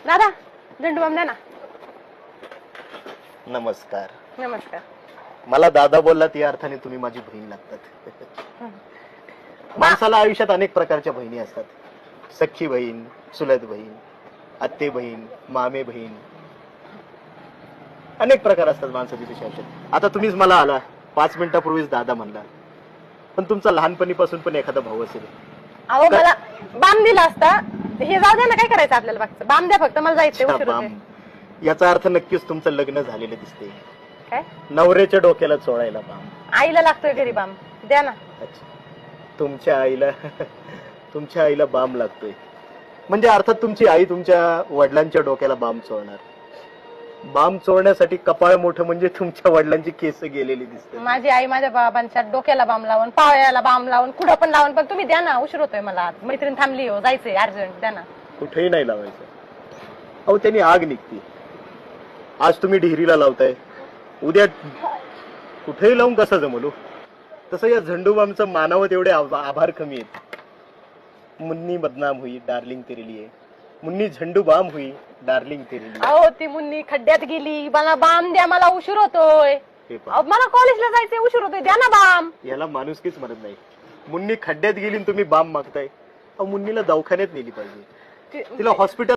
दादा झेंडू बाम द्या ना. नमस्कार. नमस्कार. मला दादा बोललात या अर्थाने तुम्ही माझी बहीण लागतात. माणसाला आयुष्यात अनेक प्रकारच्या बहिणी असतात. सख्खी बहीण, चुलत बहीण, आत्ते बहीण, मामे बहीण, अनेक प्रकार असतात माणसाची तशी आयुष्यात. आता तुम्हीच मला आला 5 मिनिटापूर्वीच दादा म्हणला, पण तुमचा लहानपणीपासून पण एखादा भाऊ असेल. अहो मला बाम दिला असता. हे जाऊ द्या ना, काय करायचं आपल्याला बाकीचं. बाम द्या फक्त, मला जायचंय, उशीर होतोय. याचा अर्थ नक्कीच तुमचं लग्न झालेलं दिसते. काय नवऱ्याच्या डोक्याला चोळायला बाम. आईला लागतोय घरी बाम, द्या ना. अच्छा, तुमच्या आईला बाम लागतोय म्हणजे अर्थात तुमची आई तुमच्या वडिलांच्या डोक्याला बाम चोळणार. बाम चोळण्यासाठी कपाळ मोठं म्हणजे तुमच्या वडिलांची केस गेलेली दिसते. माझी आई माझ्या बाबांच्या डोक्याला बाम लावून, पायाला बाम लावून, कुठं पण लावून, पण तुम्ही द्या ना, उशीर होतोय मला. मैत्रीण थांबली हो, जायचंय अर्जंट, द्या ना. कुठेही नाही लावायचं. अहो त्यांनी आग निघते. आज तुम्ही डिहरीला लावताय, उद्या कुठेही लावून कसं जमलो. तसं या झंडूबामचं मानावं तेवढे आभार कमी आहेत. मुन्नी बदनाम हुई डार्लिंग तेरे लिए, मुन्नी झंडू बाम हुई डार्लिंग तेरे लिए. अहो ती मुन्नी खड्ड्यात गेली, मला बाम द्या, मला उशीर होतोय. मला कॉलेजला जायचंय, उशीर होतोय, द्या ना बाम. याला माणुसकीच म्हणत नाही. मुन्नी खड्ड्यात गेली तुम्ही बाम मागताय. अहो मुन्नीला दवाखान्यात नेली पाहिजे, तिला हॉस्पिटल